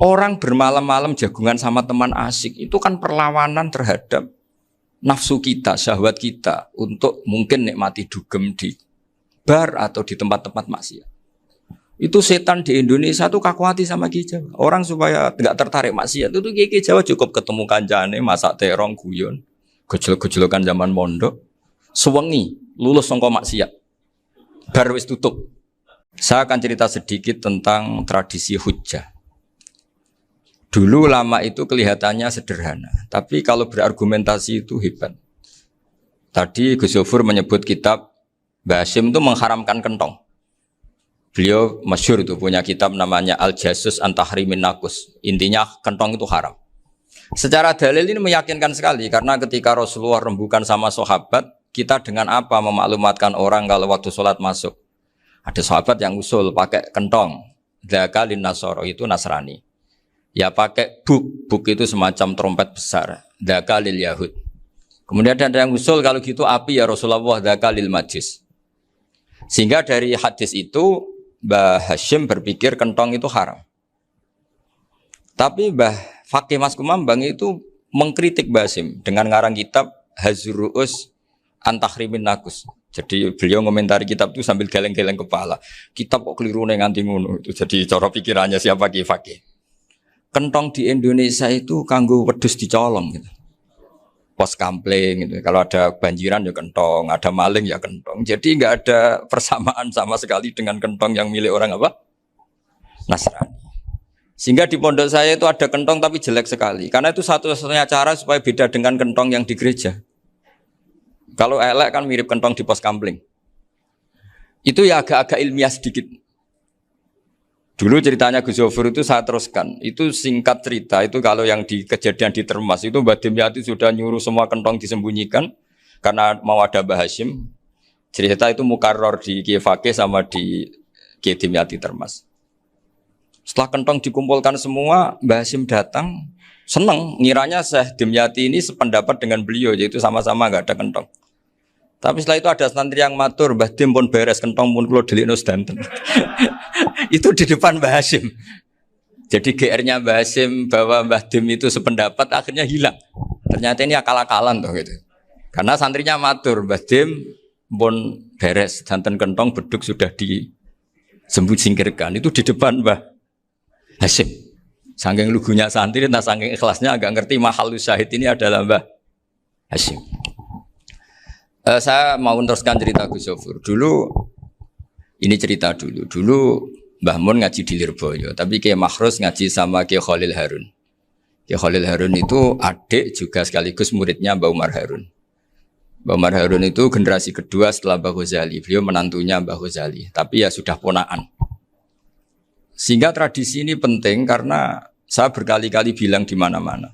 Orang bermalam-malam jagungan sama teman asik itu kan perlawanan terhadap nafsu kita, syahwat kita untuk mungkin nikmati dugem di bar atau di tempat-tempat maksiat. Itu setan di Indonesia tuh kaku hati sama Ki Jawa. Orang supaya tidak tertarik maksiat itu Ki Jawa cukup ketemu kancane masak terong guyon, gejol-gejolokan zaman mondok, sewengi lulus sangka maksiat. Bar wis tutup. Saya akan cerita sedikit tentang tradisi hujjah. Dulu ulama itu kelihatannya sederhana, tapi kalau berargumentasi itu hebat. Tadi Gus Yofur menyebut kitab Mbah Hasyim itu mengharamkan kentong. Beliau masyhur itu punya kitab namanya Al-Jasus an Tahrimin Nakus. Intinya kentong itu haram. Secara dalil ini meyakinkan sekali karena ketika Rasulullah rembukan sama sahabat, kita dengan apa memaklumatkan orang kalau waktu sholat masuk. Ada sahabat yang usul pakai kentong. Dzaka lin Nasara itu Nasrani. Ya pakai buk itu semacam trompet besar. Dzaka lil Yahud. Kemudian ada yang usul kalau gitu api ya Rasulullah dzaka lil Majus. Sehingga dari hadis itu Mbah Hasyim berpikir kentong itu haram. Tapi Mbah Fakih Mas Kumambang itu mengkritik Mbah Hasyim dengan ngarang kitab Hazruus an Tahrimin Nakus. Jadi beliau komentari kitab itu sambil geleng-geleng kepala. Kitab kok keliru nganti ngono. Itu jadi cara pikirannya siapa Ki Fakih. Kentong di Indonesia itu kanggo wedhus dicolong gitu. Pos kampling gitu. Kalau ada banjiran ya kentong, ada maling ya kentong. Jadi enggak ada persamaan sama sekali dengan kentong yang milik orang apa? Nasrani. Sehingga di pondok saya itu ada kentong tapi jelek sekali. Karena itu satu-satunya cara supaya beda dengan kentong yang di gereja. Kalau elek kan mirip kentong di pos kampling. Itu ya agak-agak ilmiah sedikit. Dulu ceritanya Gus Yofur itu saya teruskan. Itu singkat cerita, itu kalau yang di kejadian di Termas itu Mbah Dimyati sudah nyuruh semua kentong disembunyikan karena mau ada Mbah Hasyim. Cerita itu mukarrar di Kiai Fakih sama di Kiai Dimyati Termas. Setelah kentong dikumpulkan semua, Mbah Hasyim datang, senang, ngiranya Syekh Dimyati ini sependapat dengan beliau, yaitu sama-sama enggak ada kentong. Tapi setelah itu ada santri yang matur, Mbah Dim pun beres kentong pun kula delikno sedanten. Itu di depan Mbah Hasyim. Jadi GR-nya Mbah Hasyim bahwa Mbah Dim itu sependapat akhirnya hilang. Ternyata ini akal-akalan toh gitu. Karena santrinya matur, Mbah Dim pun beres sedanten kentong beduk sudah disingkirkan. Itu di depan Mbah Hasyim. Saking lugunya santri, nah saking ikhlasnya agak ngerti mahalus syahid ini adalah Mbah Hasyim. Saya mau meneruskan cerita Gus Yofur. Dulu Mbah Mun ngaji di Lirboyo, tapi Kiai Makhrus ngaji sama Kiai Khalil Harun. Kiai Khalil Harun itu adik juga sekaligus muridnya Mbah Umar Harun. Mbah Umar Harun itu generasi kedua setelah Mbah Ghazali. Beliau menantunya Mbah Ghazali, tapi ya sudah ponakan. Sehingga tradisi ini penting karena saya berkali-kali bilang di mana-mana.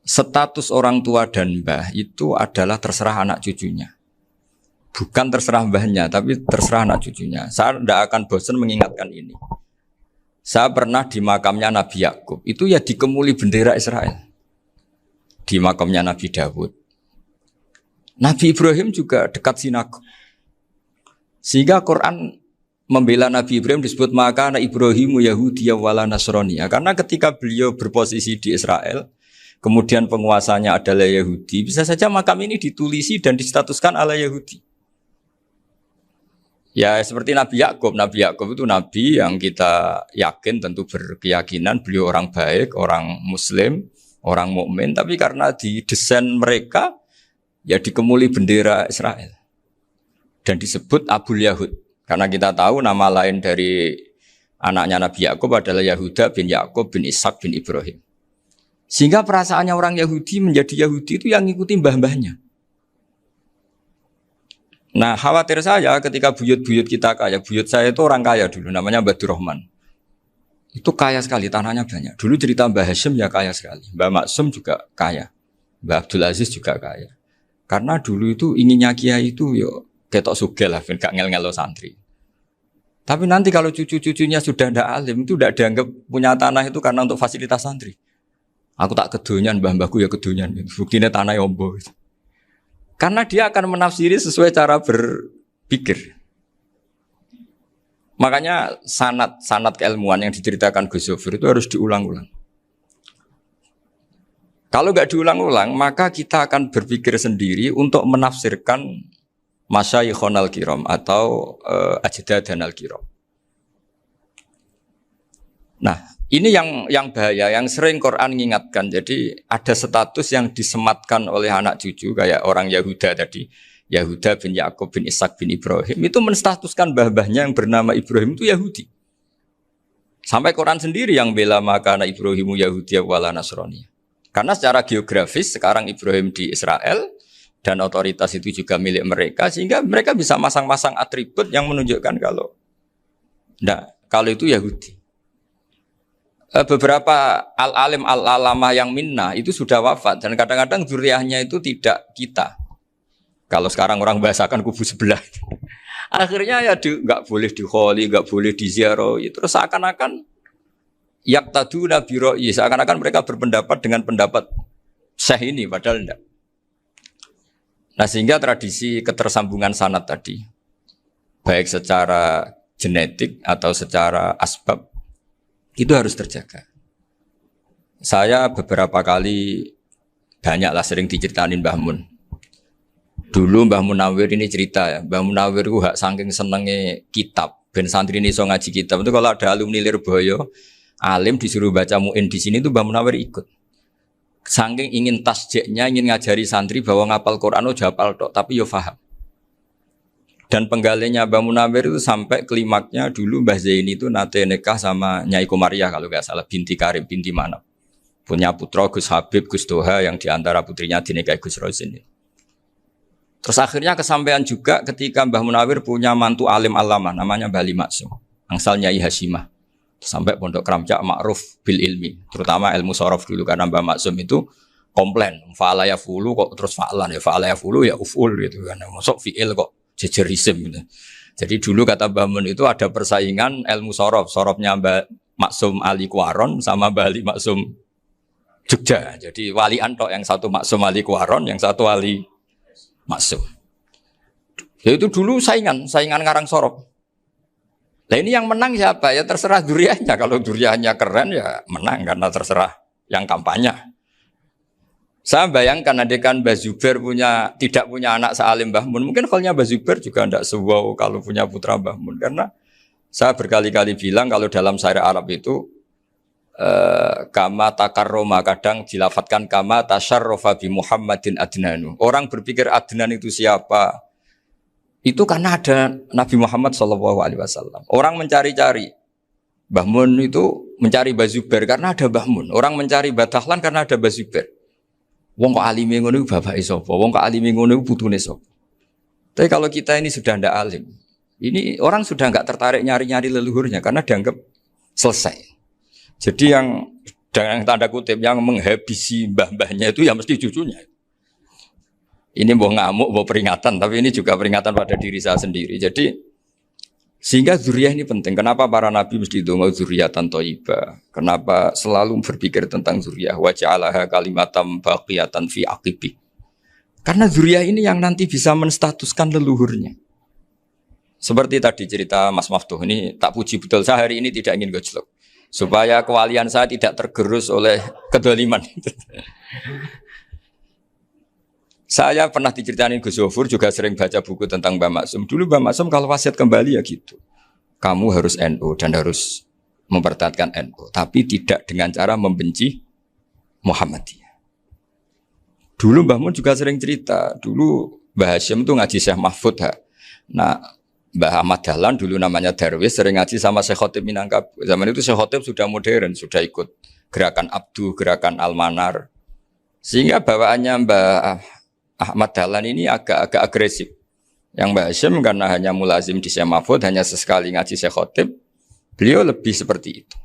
Status orang tua dan mbah itu adalah terserah anak cucunya. Bukan terserah mbahnya, tapi terserah anak cucunya. Saya tidak akan bosan mengingatkan ini. Saya pernah di makamnya Nabi Yakub, itu ya dikemuli bendera Israel. Di makamnya Nabi Dawud. Nabi Ibrahim juga dekat sinagog. Sehingga Quran membela Nabi Ibrahim disebut maka anak Ibrahimu Yahudi wala Nasrani. Karena ketika beliau berposisi di Israel, kemudian penguasanya adalah Yahudi, bisa saja makam ini ditulisi dan distatuskan ala Yahudi. Ya seperti Nabi Yakub. Nabi Yakub itu nabi yang kita yakin tentu berkeyakinan beliau orang baik, orang muslim, orang mukmin, tapi karena di desain mereka ya dikemuli bendera Israel. Dan disebut Abul Yahud. Karena kita tahu nama lain dari anaknya Nabi Yakub adalah Yahuda bin Yakub bin Ishak bin Ibrahim. Sehingga perasaannya orang Yahudi menjadi Yahudi itu yang ngikuti mbah-mbahnya. Nah khawatir saya ketika buyut-buyut kita kaya. Buyut saya itu orang kaya dulu, namanya Badur Rahman. Itu kaya sekali, tanahnya banyak. Dulu cerita Mbah Hasyim ya kaya sekali. Mbah Maksum juga kaya. Mbah Abdul Aziz juga kaya. Karena dulu itu inginnya kiai itu yo ketok sugih lah, gak ngel-ngelo santri. Tapi nanti kalau cucu-cucunya sudah ndak alim, itu ndak dianggap punya tanah itu karena untuk fasilitas santri. Aku tak kedonyan, mbah-mbahku ya kedonyan. Buktinya tanah yombo. Karena dia akan menafsiri sesuai cara berpikir. Makanya sanad keilmuan yang diceritakan Gus Zofir itu harus diulang-ulang. Kalau nggak diulang-ulang, maka kita akan berpikir sendiri untuk menafsirkan masyayikhonal kiram atau ajdadanal kiram. Nah, ini yang bahaya, yang sering Quran mengingatkan. Jadi ada status yang disematkan oleh anak cucu kayak orang Yahuda tadi, Yahuda bin Yakub bin Ishak bin Ibrahim itu menstatuskan mbah-mbahnya yang bernama Ibrahim itu Yahudi. Sampai Quran sendiri yang bela makana Ibrahimu Yahudi wala Nasrani. Karena secara geografis sekarang Ibrahim di Israel dan otoritas itu juga milik mereka sehingga mereka bisa masang-masang atribut yang menunjukkan kalau itu Yahudi. Beberapa al-alim al-alamah yang minnah itu sudah wafat dan kadang-kadang zuriyahnya itu tidak kita. Kalau sekarang orang bahasakan kubu sebelah. Akhirnya ya nggak boleh dikholi, nggak boleh diziarah. Terus seakan-akan yaktaduna biroi, seakan-akan mereka berpendapat dengan pendapat syekh ini, padahal tidak. Nah sehingga tradisi ketersambungan sanad tadi, baik secara genetik atau secara asbab, itu harus terjaga. Saya beberapa kali banyaklah sering diceritain Mbah Mun. Dulu Mbah Munawir ini cerita ya, Mbah Munawir itu saking senenge kitab, ben santri ini so ngaji kitab. Itu kalau ada alumni Lirboyo, alim disuruh baca mu'in di sini tuh Mbah Munawir ikut. Saking ingin tasjeknya, ingin ngajari santri bahwa ngapal Quran udah hafal tok, tapi yo faham. Dan penggalinya Mbah Munawir itu sampai klimaknya dulu Mbah Zaini itu nate nikah sama Nyai Komariah kalau nggak salah, binti Karim, binti Manap. Punya putra Gus Habib, Gus Doha yang diantara putrinya dinikahi Gus Rosin. Terus akhirnya kesampaian juga ketika Mbah Munawir punya mantu alim alamah namanya Mbah Ali Maksum, angsal Nyai Hasyimah. Sampai Pondok Kramjak ma'ruf bil ilmi, terutama ilmu sorof dulu karena Mbah Maksum itu komplain, fa'ala ya fulu kok terus fa'lan ya fa'ala ya fulu ya uful gitu kan. Masuk fi'il kok jejer isim gitu. Jadi dulu kata Mbah Mun itu ada persaingan ilmu sorof, sorofnya Mbah Maksum Ali Kuaron sama Mbah Ali Maksum Jogja. Jadi walian tok, yang satu Maksum Ali Kuaron, yang satu Ali Maksum. Ya itu dulu saingan ngarang sorof. Nah ini yang menang siapa? Ya terserah duriannya. Kalau duriannya keren ya menang karena terserah yang kampanye. Saya bayangkan adekan Mbah Zubair tidak punya anak sealim Mbah Mun. Mungkin kalau Mbah Zubair juga tidak sewow kalau punya putra Mbah Mun. Karena saya berkali-kali bilang kalau dalam syair Arab itu kama takarroma, kadang dilafatkan kama tasyarrofa bi Muhammadin adnanu. Orang berpikir Adnan itu siapa? Itu karena ada Nabi Muhammad SAW. Orang mencari-cari Mbah Mun itu mencari Mbah Zubair karena ada Mbah Mun. Orang mencari Mbah Dahlan karena ada Mbah Zubair. Wong kok alime ngono iku bapake sapa? Wong kok alime ngono iku putune sapa? Tapi kalau kita ini sudah ndak alim, ini orang sudah enggak tertarik nyari-nyari leluhurnya karena dianggap selesai. Jadi yang dengan tanda kutip yang menghabisi mbah-mbahnya itu ya mesti cucunya. Ini mau ngamuk, mau peringatan, tapi ini juga peringatan pada diri saya sendiri. Jadi sehingga zuriyah ini penting. Kenapa para nabi mesti donga zuriyatan thayyibah? Kenapa selalu berpikir tentang zuriyah? Wa ja'alaha kalimatam baqiyatan fi aqibi. Karena zuriyah ini yang nanti bisa menstatuskan leluhurnya. Seperti tadi cerita Mas Maftuh, ini tak puji betul, saya hari ini tidak ingin gojlok. Supaya kewalian saya tidak tergerus oleh kedoliman. Saya pernah diceritain Gus Zofur, juga sering baca buku tentang Mbah Maksum. Dulu Mbah Maksum kalau wasiat kembali ya gitu. Kamu harus NU dan harus mempertahankan NU. Tapi tidak dengan cara membenci Muhammadiyah. Dulu Mbah Mun juga sering cerita. Dulu Mbah Hashim itu ngaji Syekh Mahfud. Nah, Mbah Ahmad Dahlan dulu namanya Darwis sering ngaji sama Syekh Khotib Minangkabau. Zaman itu Syekh Khotib sudah modern, sudah ikut gerakan Abdu, gerakan Almanar. Sehingga bawaannya Mbah Ahmad Dahlan ini agak agresif. Yang Mbah Hashim karena hanya mulazim di Syekh Mahfud, hanya sesekali ngaji Syekh Khotib, beliau lebih seperti itu.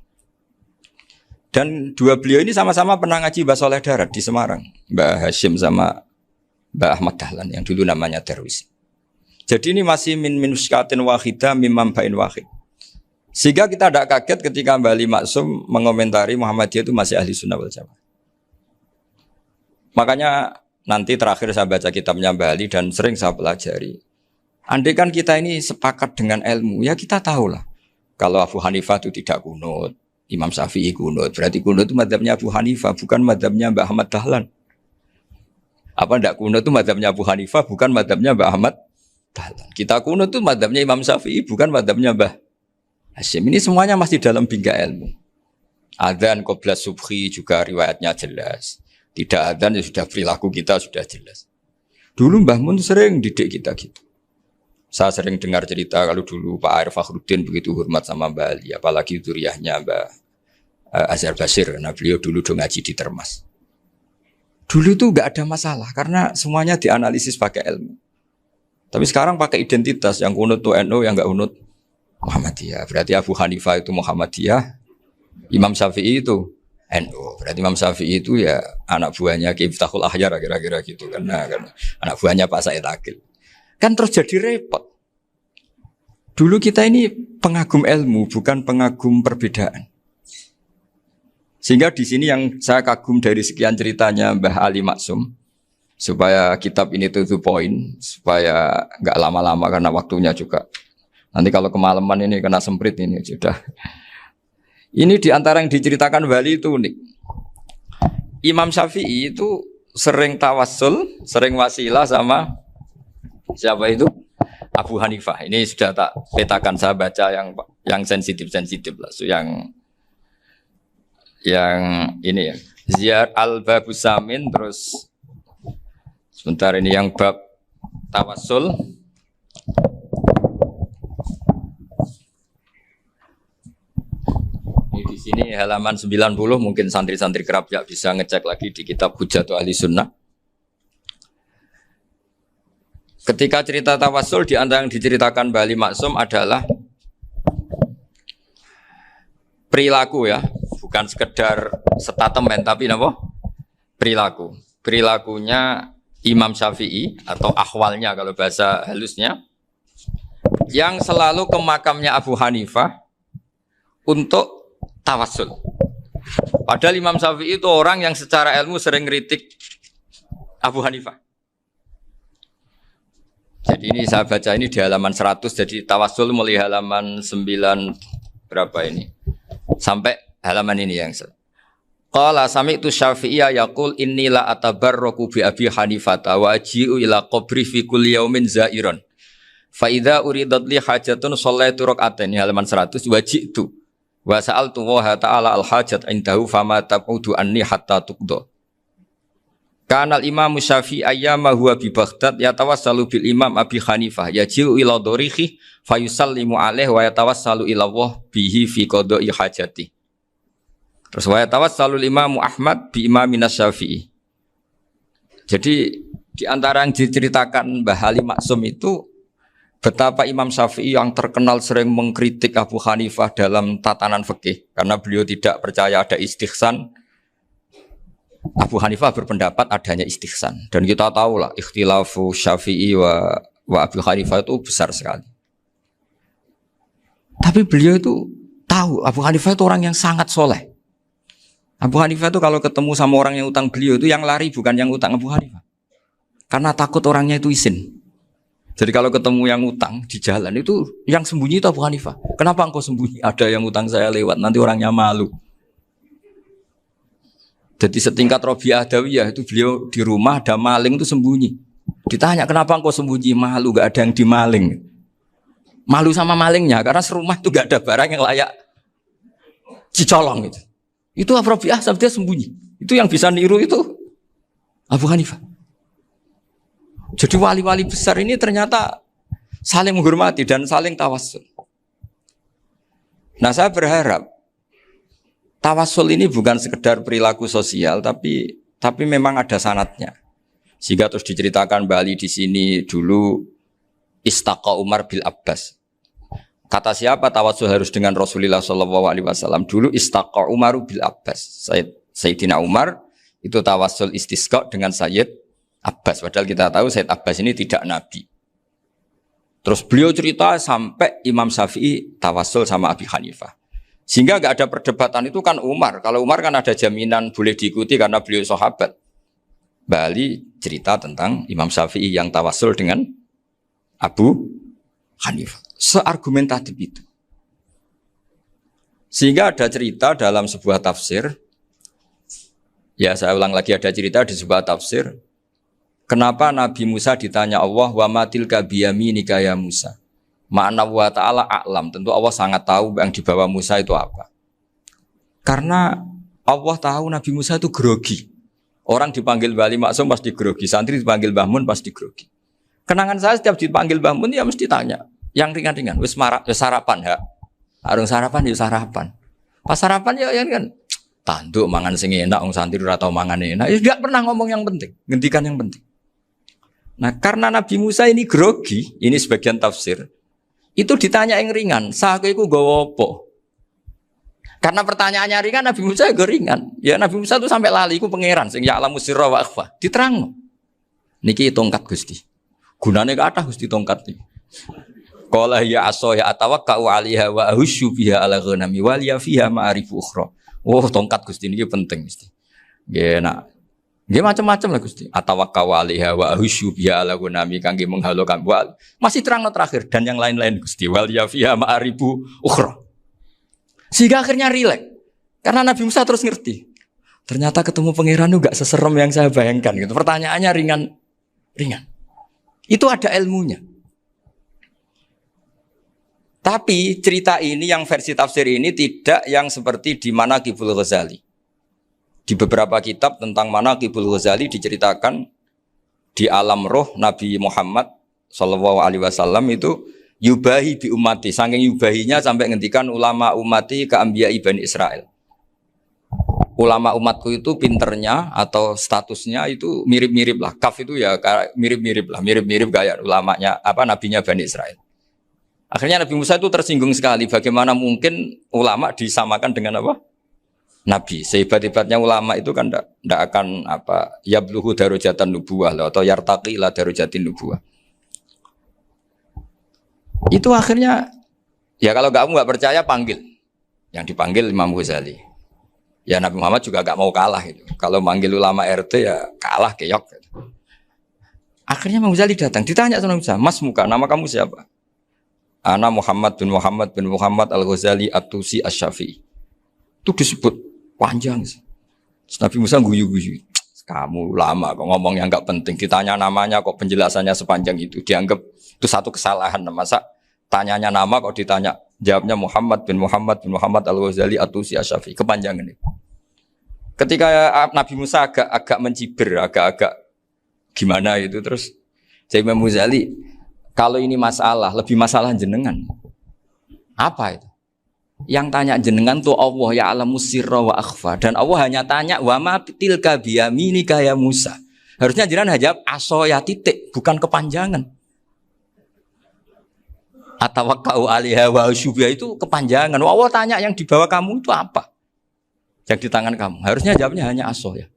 Dan dua beliau ini sama-sama pernah ngaji Mbah Soleh Darat di Semarang. Mbah Hashim sama Mbah Ahmad Dahlan yang dulu namanya Darwis. Jadi ini masih min minuskatin wahidah mimam bain wahid. Sehingga kita tidak kaget ketika Mbah Ali Maksum mengomentari Muhammadiyah itu masih ahli sunnah wal jamaah. Makanya nanti terakhir saya baca kitabnya Mbah Ali dan sering saya pelajari. Andai kan kita ini sepakat dengan ilmu, ya kita tahulah Kalau Abu Hanifah itu tidak kunut, Imam Syafi'i kunut. Berarti kunut itu madzhabnya Abu Hanifah, bukan madzhabnya Mbah Ahmad Dahlan. Apa ndak kunut itu madzhabnya Abu Hanifah, bukan madzhabnya Mbah Ahmad Dahlan. Kita kunut itu madzhabnya Imam Syafi'i, bukan madzhabnya Mbah Hasyim. Ini semuanya masih dalam bingkai ilmu. Adzan qobla subhi juga riwayatnya jelas. Tidak adzan ya sudah perilaku kita sudah jelas. Dulu Mbah Mun sering didik kita gitu. Saya sering dengar cerita kalau dulu Pak Arif Fakhruddin begitu hormat sama Mbah Ali, apalagi zuriyahnya Mbah Azhar Basir, karena beliau dulu do ngaji di Termas. Dulu itu enggak ada masalah karena semuanya dianalisis pakai ilmu. Tapi sekarang pakai identitas, yang kunut itu NU, yang enggak kunut Muhammadiyah. Berarti Abu Hanifah itu Muhammadiyah, Imam Syafi'i itu NU. Berarti Imam Syafi'i itu ya anak buahnya Ki Miftahul Ahyar kira-kira gitu karena anak buahnya Pak Said Akil. Kan terus jadi repot. Dulu kita ini pengagum ilmu, bukan pengagum perbedaan. Sehingga di sini yang saya kagum dari sekian ceritanya Mbah Ali Maksum, supaya kitab ini to the point, supaya nggak lama-lama karena waktunya juga. Nanti kalau kemalaman ini kena semprit ini sudah. Ini diantara yang diceritakan Bali itu unik. Imam Syafi'i itu sering tawassul, sering wasilah sama siapa itu? Abu Hanifah. Ini sudah tak petakan, saya baca yang sensitif lah. So, yang ini ya. Ziyar al-Babus Samin, terus sebentar ini yang bab tawassul. Ini di sini halaman 90, mungkin santri-santri kerap ya bisa ngecek lagi di kitab Hujjatul Ahli Sunnah. Ketika cerita tawassul, di antara yang diceritakan Mbah Ali Maksum adalah perilaku ya, bukan sekedar statement tapi apa? Perilaku. Perilakunya Imam Syafi'i atau ahwalnya kalau bahasa halusnya, yang selalu ke makamnya Abu Hanifah untuk tawassul. Padahal Imam Syafi'i itu orang yang secara ilmu sering ngeritik Abu Hanifah. Jadi ini saya baca ini di halaman 100, jadi tawassul mulai halaman 9 berapa ini? Sampai halaman ini yang qala sami'tu Syafi'iyya yaqul inni la atabarraku bi Abi Hanifah wa aji'u ila qabri fi kulli yaumin za'iran. Fa idza uridat li hajatun shallaitu rak'atain, halaman 100, waji'tu wa sa'altu wa ta'ala al hajat indahu fama taqudu anni hatta tuqda. Kanal Imam Syafi'i ayyama huwa bi Baghdad yatawassalu bil Imam Abi Hanifah yaji'u ila dorihi fayusallimu alaihi wa yatawassalu ila Allah bihi fi qada'i hajati. Terus wa yatawassalu Imam Ahmad bi Imamin Syafi'i. Jadi di antara yang diceritakan Mbah Ali Maksum itu betapa Imam Syafi'i yang terkenal sering mengkritik Abu Hanifah dalam tatanan fikih karena beliau tidak percaya ada istihsan. Abu Hanifah berpendapat adanya istihsan, dan kita tahu lah ikhtilafu Syafi'i wa Abu Hanifah itu besar sekali. Tapi beliau itu tahu Abu Hanifah itu orang yang sangat soleh. Abu Hanifah itu kalau ketemu sama orang yang utang beliau itu yang lari bukan yang utang Abu Hanifah, karena takut orangnya itu izin. Jadi kalau ketemu yang utang di jalan itu yang sembunyi itu Abu Hanifah. Kenapa engkau sembunyi? Ada yang utang saya lewat, nanti orangnya malu. Jadi setingkat Robiah Adawiyah itu beliau di rumah ada maling itu sembunyi. Ditanya kenapa engkau sembunyi? Malu, gak ada yang dimaling. Malu sama malingnya karena serumah itu gak ada barang yang layak dicolong gitu. Itu Robiah dia sembunyi. Itu yang bisa niru itu Abu Hanifah. Jadi wali-wali besar ini ternyata saling menghormati dan saling tawassul. Nah saya berharap tawassul ini bukan sekedar perilaku sosial, tapi memang ada sanatnya. Sehingga terus diceritakan Bali di sini dulu istaqa Umar bil Abbas. Kata siapa tawassul harus dengan Rasulullah SAW? Dulu istaqa Umar bil Abbas. Sayyidina Umar itu tawassul istisqa dengan Sayyid Abbas. Padahal kita tahu Sayyid Abbas ini tidak nabi. Terus beliau cerita sampai Imam Syafi'i tawassul sama Abi Hanifah. Sehingga gak ada perdebatan itu kan Umar. Kalau Umar kan ada jaminan boleh diikuti karena beliau sahabat. Bali cerita tentang Imam Syafi'i yang tawassul dengan Abu Hanifah. Seargumentatif itu. Sehingga ada cerita dalam sebuah tafsir, ya saya ulang lagi, ada cerita di sebuah tafsir, kenapa Nabi Musa ditanya Allah, wa matilka biyaminika ya Musa. Ma'ana wa ta'ala a'lam, tentu Allah sangat tahu yang dibawa Musa itu apa. Karena Allah tahu Nabi Musa itu grogi. Orang dipanggil Wali Maksum pasti grogi, santri dipanggil Mbah Mun pasti grogi. Kenangan saya setiap dipanggil Mbah Mun ya mesti tanya, yang ringan-ringan, wis sarapan ya. Arung sarapan ya sarapan. Pas sarapan ya kan tanduk mangan sing enak, wong santri ora tau mangan enak. Ya enggak pernah ngomong yang penting, ngendikan yang penting. Nah, karena Nabi Musa ini grogi, ini sebagian tafsir. Itu ditanya yang ringan, sake iku nggawa apa? Karena pertanyaannya ringan, Nabi Musa juga ringan. Ya Nabi Musa itu sampai lali iku pangeran sing ya'lamu sirra wa akhfa. Diterangno. Niki tongkat Gusti. Gunane kathah Gusti tongkat iki. Qala ya aso ya atawakkau 'alaiha wa ahusyu biha 'ala ghanami wa liya fiha ma'arifu ukhra. Oh, tongkat Gusti niki penting mesti. Nggih nak. Nggih macam-macam lah Gusti. Atawakkau 'alaiha wa ahusyu biha 'ala ghanami kangge menghalokan wa. Masih terangno terakhir dan yang lain-lain Gusti. Wa liya fiha ma'arifu ukhra. Sehingga akhirnya rileks. Karena Nabi Musa terus ngerti. Ternyata ketemu pangeran itu gak seserem yang saya bayangkan gitu. Pertanyaannya ringan. Itu ada ilmunya. Tapi cerita ini yang versi tafsir ini tidak yang seperti di Manaqibul Ghazali. Di beberapa kitab tentang Manaqibul Ghazali diceritakan di alam roh Nabi Muhammad SAW itu yubahi bi ummati, saking yubahinya sampai ngendikan ulama ummati ke anbiya Bani Israel. Ulama umatku itu pinternya atau statusnya itu mirip-mirip lah. Kaf itu ya mirip-mirip lah, mirip-mirip kayak ulamanya nabinya Bani Israel. Akhirnya Nabi Musa itu tersinggung sekali. Bagaimana mungkin ulama disamakan dengan apa? Nabi. Sehebat-hebatnya ulama itu kan tidak akan yabluhu darajatan nubuwah atau yartaqi ila darajatin nubuwah. Itu akhirnya, ya kalau kamu nggak percaya panggil, yang dipanggil Imam Ghazali. Ya Nabi Muhammad juga nggak mau kalah itu. Kalau manggil ulama RT ya kalah keok. Gitu. Akhirnya Imam Ghazali datang, ditanya sama Musa, Mas Muka, nama kamu siapa? Ana Muhammad bin Muhammad Al-Ghazali At-Tusi Asy-Syafi'i. Itu disebut panjang. Terus Nabi Musa guyu-guyu. Kamu lama kok ngomong yang nggak penting. Ditanya namanya kok penjelasannya sepanjang itu. Dianggap itu satu kesalahan. Masa tanyanya nama kok ditanya jawabnya Muhammad bin Muhammad Al-Ghazali At-Tusi Asy-Syafi'i. Kepanjangan itu. Ketika Nabi Musa agak mencibir, agak gimana itu terus jadi Imam Ghazali, kalau ini masalah, lebih masalah jenengan. Apa itu? Yang tanya jenengan tuh Allah ya alamu sirra wa akhfa, dan Allah hanya tanya wa ma tilka biyaminika ya Musa. Harusnya jenengan jawab aso ya titik, bukan kepanjangan. Atawakkau 'alaiha wa usybiha itu kepanjangan. Allah tanya yang di bawah kamu itu apa? Yang di tangan kamu. Harusnya jawabnya hanya aso ya.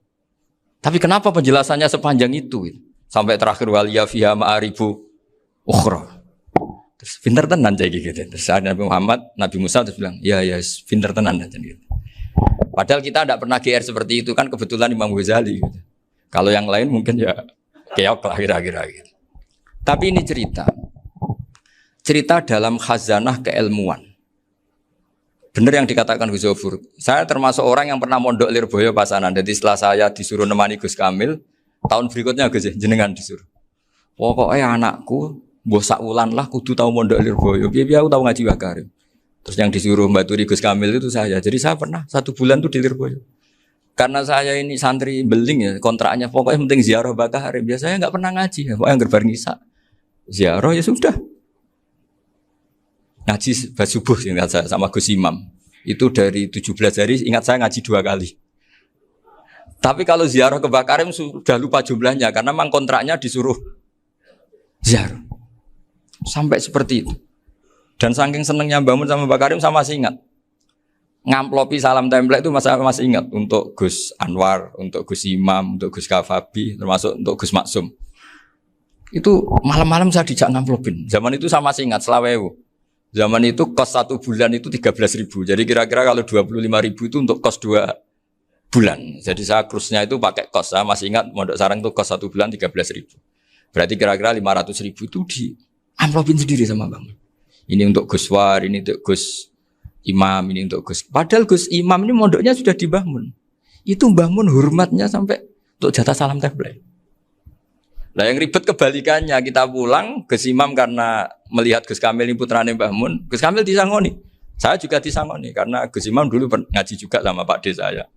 Tapi kenapa penjelasannya sepanjang itu? Sampai terakhir waliya fiha ma'aribu ukhra. Terus pinter tenan kayak gitu. Terus ada Nabi Musa terus bilang, ya pinter tenan aja gitu. Padahal kita tidak pernah GR seperti itu kan, kebetulan Imam Ghazali gitu. Kalau yang lain mungkin ya keok lah kira-kira gitu. Tapi ini cerita dalam khazanah keilmuan. Benar yang dikatakan Gus Zofur. Saya termasuk orang yang pernah mondok Lirboyo Pasanan. Jadi setelah saya disuruh nemani Gus Kamil, tahun berikutnya Gus jenengan disuruh. Pokoknya anakku mbok sak wulan lah kudu tahu mondok Lirboyo. Biar aku tahu ngaji Wakarim. Terus yang disuruh Mbak Turi Gus Kamil itu saya. Jadi saya pernah 1 bulan tuh di Lirboyo. Karena saya ini santri beling ya, kontraknya pokoknya penting ziarah Bakarim. Biasanya nggak pernah ngaji. Pokoknya gerbar ngisa. Ziarah ya sudah. Ngaji subuh ingat saya sama Gus Imam. Itu dari 17 hari ingat saya ngaji 2 kali. Tapi kalau ziarah ke Bakarim sudah lupa jumlahnya karena memang kontraknya disuruh ziarah. Sampai seperti itu. Dan saking senengnya bangun sama Bakarim saya masih ingat. Ngamplopi salam template itu masih ingat untuk Gus Anwar, untuk Gus Imam, untuk Gus Kafabi, termasuk untuk Gus Maksum. Itu malam-malam saya dijak ngamplopin. Zaman itu saya masih ingat selawewu. Zaman itu kos 1 bulan itu 13.000. Jadi kira-kira kalau 25.000 itu untuk kos 2 bulan. Jadi saya krusnya itu pakai kos. Saya masih ingat Mondok Sarang itu kos 1 bulan 13.000. Berarti kira-kira 500.000 itu di amplopin sendiri sama Bang. Ini untuk Gus War, ini untuk Gus imam ini untuk Gus. Padahal Gus Imam ini mondoknya sudah di Mbah Mun. Itu Mbah Mun hormatnya sampai untuk jatah salam tabligh. Nah yang ribet kebalikannya, kita pulang Gus Imam karena melihat Gus Kamil ini putrane Mbah Mun, Gus Kamil disangoni. Saya juga disangoni karena Gus Imam dulu ngaji juga sama Pak D saya,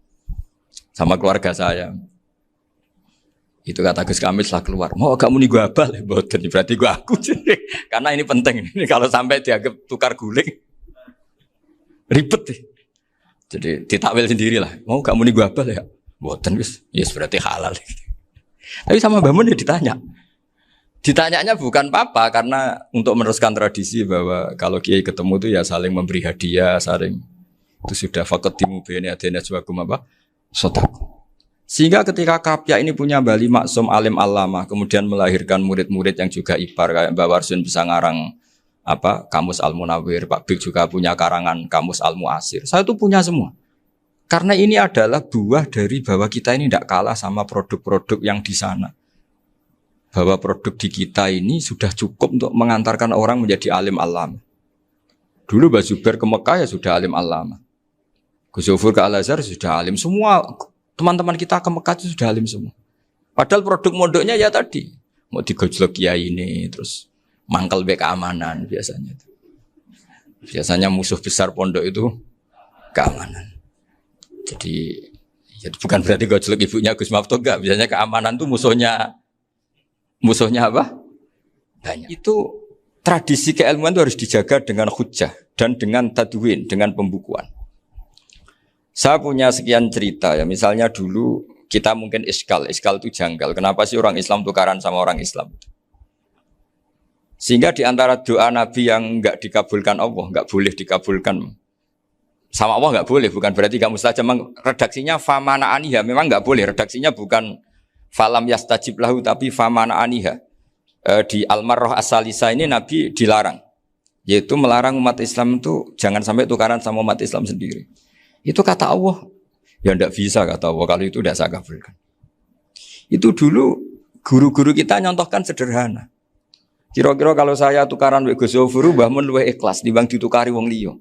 sama keluarga saya. Itu kata Gus Kamil setelah keluar, mau kamu nih gue abal, boten berarti gue aku. Karena ini penting, ini kalau sampai dianggap tukar guling, ribet deh. Jadi ditakwil sendiri lah, mau kamu nih gue abal ya, boten wis, yes berarti halal. Tapi sama Mbah Mun ya ditanya. Ditanyanya bukan apa karena untuk meneruskan tradisi bahwa kalau kiai ketemu itu ya saling memberi hadiah, saling itu sudah faqaddimu baina adina juakum apa? Sotak. Sehingga ketika Kapya ini punya Bali Maksum alim alama, kemudian melahirkan murid-murid yang juga ibar kayak Mbak Warsun bisa ngarang apa Kamus Al-Munawwir, Pak Bik juga punya karangan Kamus Al-Mu'asir. Saya itu punya semua. Karena ini adalah buah dari bahwa kita ini tidak kalah sama produk-produk yang di sana. Bahwa produk di kita ini sudah cukup untuk mengantarkan orang menjadi alim alama. Dulu Mbah Zubair ke Mekah ya sudah alim alama. Gus Zufur ke Al-Azhar sudah alim. Semua teman-teman kita ke Mekah itu sudah alim semua. Padahal produk mondoknya ya tadi. Mau digojlok kiai ini, terus mangkel be keamanan biasanya. Biasanya musuh besar pondok itu keamanan. Jadi bukan berarti gojlok ibunya Gus Maftuh enggak. Biasanya keamanan itu musuhnya apa? Banyak. Itu tradisi keilmuan itu harus dijaga dengan hujjah dan dengan tadwin, dengan pembukuan. Saya punya sekian cerita ya. Misalnya dulu kita mungkin iskal itu janggal. Kenapa sih orang Islam tukaran sama orang Islam? Sehingga di antara doa Nabi yang enggak dikabulkan Allah, enggak boleh dikabulkan sama Allah enggak boleh, bukan berarti enggak mustajab. Redaksinya famana aniha, memang enggak boleh. Redaksinya bukan falam yastajib lahu tapi famana aniha. Di Al-Marrah As-Salisa ini Nabi dilarang, yaitu melarang umat Islam itu jangan sampai tukaran sama umat Islam sendiri. Itu kata Allah, ya enggak bisa kata Allah, kalau itu tidak saya kabulkan. Itu dulu guru-guru kita nyontohkan sederhana. Kira-kira kalau saya tukaran wek Gus Zofuru, Mbah Mun luwih ikhlas dibanding ditukari wong liya.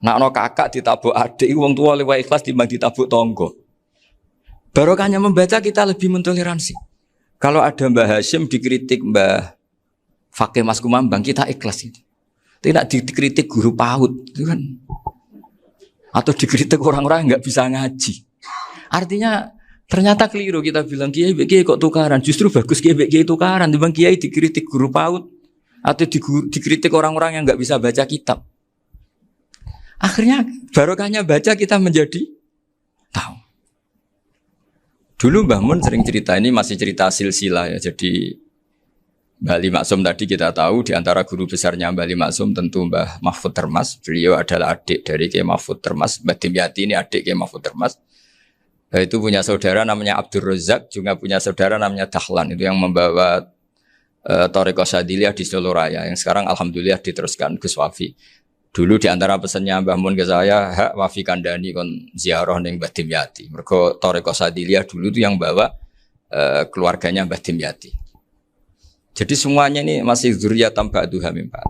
Nak ana kakak ditabuk adik, wong tua luwih ikhlas dibanding ditabuk tangga. Barokahnya membaca kita lebih mentoleransi. Kalau ada Mbah Hashim dikritik Mbah Fakih Mas Kumambang, kita ikhlas itu. Tidak dikritik guru PAUD, itu kan. Atau dikritik orang-orang yang nggak bisa ngaji. Artinya ternyata keliru kita bilang kiai kok tukaran. Justru bagus kiai tukaran. Dibanding kiai dikritik guru PAUD atau dikritik orang-orang yang nggak bisa baca kitab. Akhirnya barokahnya baca kita menjadi tahu. Dulu Mbah Mun sering cerita, ini masih cerita silsilah ya. Jadi Mbah Ali Maksum tadi kita tahu di antara guru besarnya Mbah Ali Maksum tentu Mbah Mahfud Termas. Beliau adalah adik dari Kiai Mahfud Termas. Mbah Dimyati ini adik Kiai Mahfud Termas. Itu punya saudara namanya Abdul Razak, juga punya saudara namanya Dahlan. Itu yang membawa Thariqah Syadziliyah di Solo Raya. Yang sekarang alhamdulillah diteruskan Gus Wafi. Dulu di antara pesannya Mbah Mun ke saya, hak Wafi kandani kon ziarah ning Mbah Dimyati. Mergo Thariqah Syadziliyah dulu itu yang bawa keluarganya Mbah Dimyati. Jadi semuanya ini masih dzurriyyatan ba'duha min ba'd.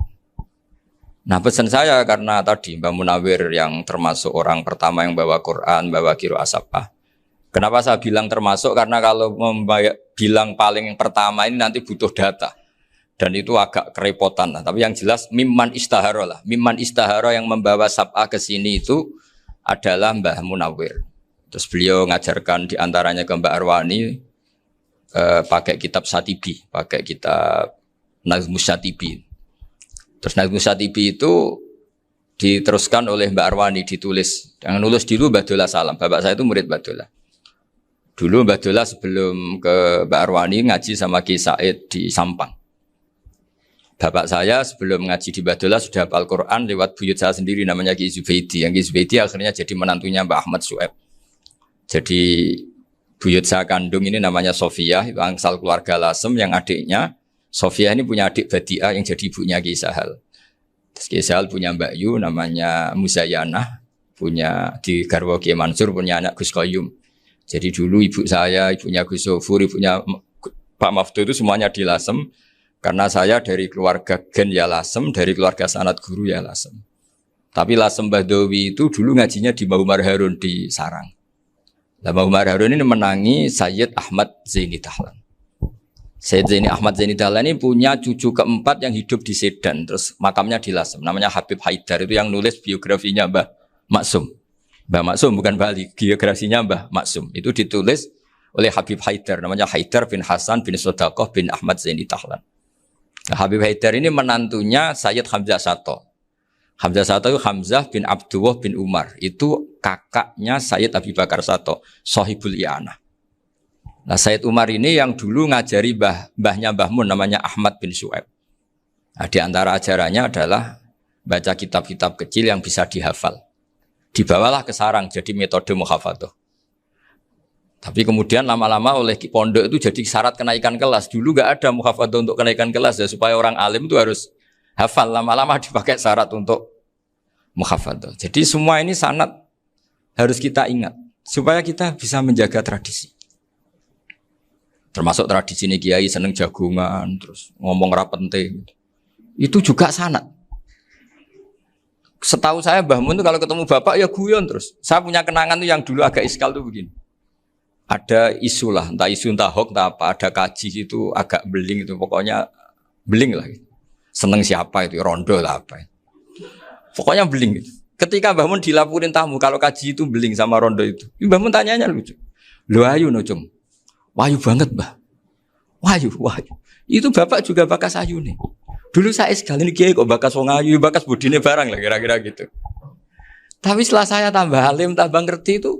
Nah pesan saya karena tadi Mbah Munawwir yang termasuk orang pertama yang bawa Quran, bawa qiraah sab'ah. Kenapa saya bilang termasuk? Karena kalau bilang paling yang pertama ini nanti butuh data. Dan itu agak kerepotan lah. Tapi yang jelas mimman istahara lah. Mimman istahara yang membawa sab'ah ke sini itu adalah Mbah Munawwir. Terus beliau ngajarkan diantaranya ke Mbak Arwani pakai kitab Satibi, pakai kitab Nazmus Satibi. Terus Nazmus Satibi itu diteruskan oleh Mbak Arwani, ditulis. Yang nulis dulu Mbak Dola Salam. Bapak saya itu murid Mbak Dola. Dulu Mbak Dola sebelum ke Mbak Arwani ngaji sama Ki Said di Sampang. Bapak saya sebelum ngaji di Badola sudah hafal Quran lewat buyut saya sendiri namanya Ki Zubaidi. Yang Ki Zubaidi akhirnya jadi menantunya Mbak Ahmad Su'eb. Jadi buyut saya kandung ini namanya Sofia, angsal keluarga Lasem yang adiknya. Sofia ini punya adik Badiah yang jadi ibunya Ki Sahal. Terus Ki Sahal punya Mbak Yu namanya Muzayanah, punya di Garwo Ki Mansur punya anak Gus Qayyum. Jadi dulu ibu saya, ibunya Gus Sofur, ibunya Pak Maftuh itu semuanya di Lasem. Karena saya dari keluarga Gen ya Lasem, dari keluarga sanad guru ya Lasem. Tapi Lasem Badawi itu dulu ngajinya di Mbah Umar Harun di Sarang. Nah, Mbah Umar Harun ini menangi Sayyid Ahmad Zaini Dahlan. Sayyid Zaini Ahmad Zaini Dahlan ini punya cucu keempat yang hidup di Sedan, terus makamnya di Lasem. Namanya Habib Haidar, itu yang nulis biografinya Mbah Maksum. Mbah Maksum bukan Bali, biografinya Mbah Maksum. Itu ditulis oleh Habib Haidar, namanya Haidar bin Hasan bin Sodaqoh bin Ahmad Zaini Dahlan. Nah, Habib Haidar ini menantunya Sayyid Hamzah Sato. Hamzah Sato itu Hamzah bin Abdullah bin Umar. Itu kakaknya Sayyid Abi Bakar Sato, Sohibul I'anah. Nah, Sayyid Umar ini yang dulu ngajari mbahnya Mbah Mun namanya Ahmad bin Syuaib. Nah, di antara ajarannya adalah baca kitab-kitab kecil yang bisa dihafal. Dibawalah ke sarang jadi metode muhafadzah. Tapi kemudian lama-lama oleh pondok itu jadi syarat kenaikan kelas. Dulu gak ada muhafadzah untuk kenaikan kelas ya, supaya orang alim itu harus hafal, lama-lama dipakai syarat untuk muhafadzah. Jadi semua ini sanad harus kita ingat supaya kita bisa menjaga tradisi. Termasuk tradisi ini kiai seneng jagungan, terus ngomong ra penting. Itu juga sanad. Setahu saya Mbah Mun itu kalau ketemu bapak ya guyon terus. Saya punya kenangan tuh yang dulu agak iskal tuh begini. Ada isu lah, entah isu entah hoax entah apa, ada kaji itu agak beling itu, pokoknya beling lah gitu. Seneng siapa itu, rondo lah apa. Pokoknya beling gitu. Ketika Mbah Mun dilaporin tamu, kalau kaji itu beling sama rondo itu. Mbah Mun tanyanya lucu. Lu ayu no cung. Wahyu banget Mbah. Wahyu. Itu bapak juga bakas ayu nih. Dulu saya sekali ini kiai kok bakas wong ayu, bakas budine barang lah kira-kira gitu. Tapi setelah saya tambah alim, tambah ngerti itu,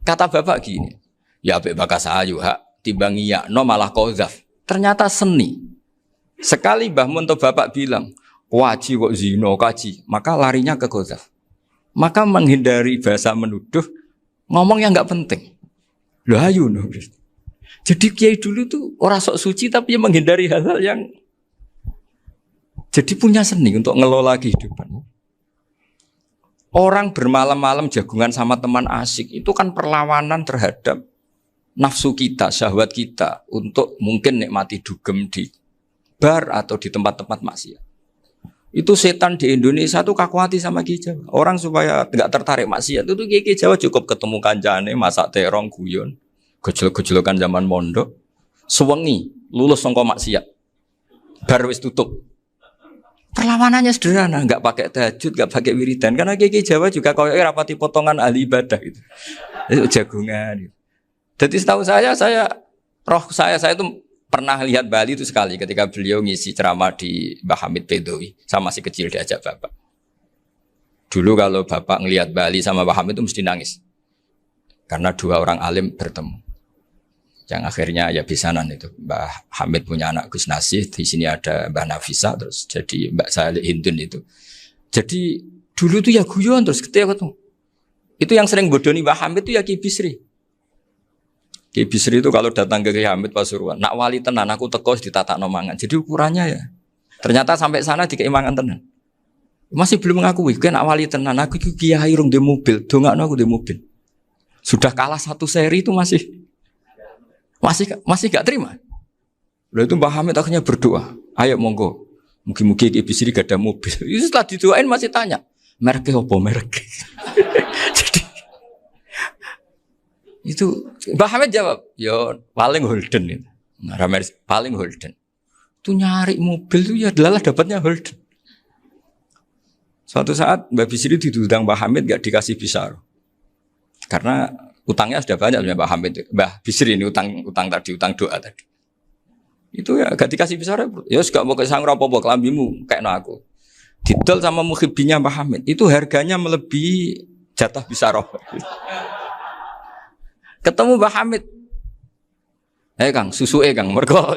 kata bapak gini. Ya apik bakas ayu hak, timbang iya no malah qadzaf. Ternyata seni. Sekali Mbah Mun atau bapak bilang, waji kok zino kaji, maka larinya ke qadzaf. Maka menghindari bahasa menuduh, ngomong yang nggak penting. Loh ayu no. Jadi kiai dulu tuh orang sok suci tapi menghindari hal-hal yang jadi punya seni untuk ngelola kehidupan. Orang bermalam-malam jagungan sama teman asik itu kan perlawanan terhadap nafsu kita, syahwat kita untuk mungkin nikmati dugem di bar atau di tempat-tempat maksiat. Itu setan di Indonesia tuh kakuati sama Ki Jawa. Orang supaya tidak tertarik maksiat itu Ki Jawa cukup ketemu kancane masak terong guyon, gejol-gejolokan zaman mondok, suwengi lulus sangka maksiat. Bar wis tutup. Perlawanannya sederhana, enggak pakai tahajud, enggak pakai wiridan karena Ki Jawa juga koyoke rapati potongan ahli ibadah gitu. Itu jagungan gitu. Jadi setahu saya itu pernah lihat Bali itu sekali ketika beliau ngisi ceramah di Mbah Hamid Bedowi. Saya masih kecil diajak bapak. Dulu kalau bapak ngelihat Bali sama Mbah Hamid itu mesti nangis. Karena dua orang alim bertemu. Yang akhirnya ya bisanan itu. Mbah Hamid punya anak Gus Nasih, di sini ada Mbah Nafisa, terus jadi Mbak Salih Hindun itu. Jadi dulu tuh ya guyon terus ketika ketemu. Itu yang sering bodoni Mbah Hamid itu ya Ki Bisri. Ki Bisri itu kalau datang ke Ki Hamid Pasuruan, nak wali tenan aku teko ditatakno mangan. Jadi ukurannya ya. Ternyata sampai sana dikei mangan tenan. Masih belum mengakui, kan nak wali tenan aku iki kiai rung di mobil, dongakno aku di mobil. Sudah kalah satu seri itu masih gak terima. Lalu itu Mbah Hamid akhirnya berdoa, ayo monggo, mungkin-mungkin Ki Bisri gak ada mobil. Itu setelah didoain masih tanya, mereknya apa merek? Jadi itu Mbah Hamid jawab, ya paling Holden itu. Paling Holden. Itu nyari mobil itu ya adalah dapatnya Holden. Suatu saat Mbah Bisri diundang Mbah Hamid gak dikasih bisaro. Karena utangnya sudah banyak Mbah Hamid. Mbah Bisri ini utang doa tadi. Itu ya gak dikasih bisaro. Ya gak mau kesang apa-apa kelambimu kayak aku. Didol sama muhibbinya Mbah Hamid. Itu harganya melebihi jatah bisaro. Ketemu Mbah Hamid. Kang, susu Kang, mergo.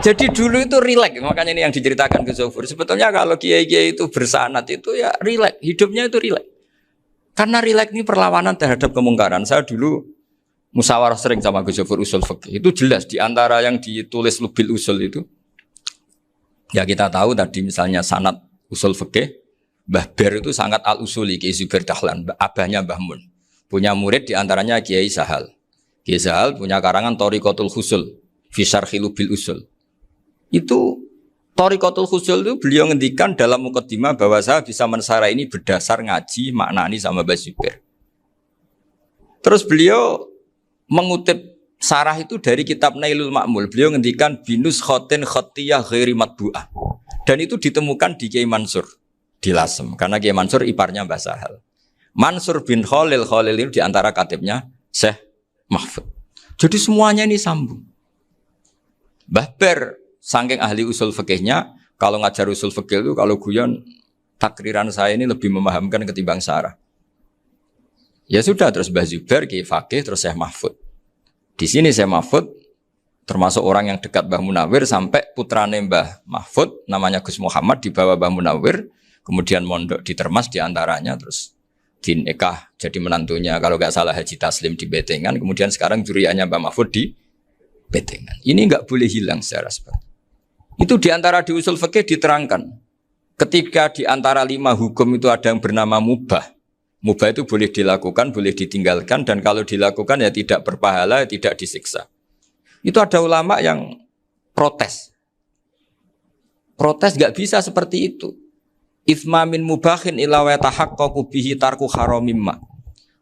Jadi dulu itu rileks, makanya ini yang diceritakan ke Zofur. Sebetulnya kalau kiai-kiai itu bersanad itu ya rileks, hidupnya itu rileks. Karena rileks ini perlawanan terhadap kemungkaran. Saya dulu musyawarah sering sama Gus Zofur usul fikih. Itu jelas di antara yang ditulis Lubil Usul itu. Ya kita tahu tadi misalnya sanad usul fikih, Mbah Ber itu sangat al-usuli Kiai Zubair Dahlan, abahnya Mbah Mun. Punya murid di antaranya Kiai Sahal. Kiai Sahal punya karangan Thariqatul Husul fi Syarhi Lubil Usul. Itu Thariqatul Khusul itu beliau ngendikan dalam mukaddimah bahwa saya bisa mensyarah ini berdasar ngaji, maknani sama Mbah Zubair. Terus beliau mengutip sarah itu dari kitab Nailul Ma'mul. Beliau ngendikan binus khotin khotiyah ghairi matbu'ah. Dan itu ditemukan di Kiai Mansur di Lasem. Karena Kiai Mansur iparnya Mbah Sahal. Mansur bin Khalil itu diantara katibnya Syekh Mahfud. Jadi semuanya ini sambung. Mbah Ber saking ahli usul fikihnya, kalau ngajar usul fikih itu kalau guyon takriran saya ini lebih memahamkan ketimbang sarah. Ya sudah, terus Mbah Zubair, Kiai Fakih, terus Syekh Mahfud. Di sini Syekh Mahfud termasuk orang yang dekat Mbah Munawir sampai putrane Mbah Mahfud namanya Gus Muhammad dibawa Mbah Munawir, kemudian mondok di Termas diantaranya, terus dinikah jadi menantunya kalau nggak salah Haji Taslim di Betengan, kemudian sekarang juriannya Mbah Mahfud di Betengan. Ini nggak boleh hilang secara seperti itu. Diantara di usul fikih diterangkan ketika diantara 5 hukum itu ada yang bernama mubah. Mubah itu boleh dilakukan, boleh ditinggalkan, dan kalau dilakukan ya tidak berpahala, tidak disiksa. Itu ada ulama yang protes. Protes nggak bisa seperti itu. Ithma min mubahin ila wa tahaqqaqu bihi tarku haramimma.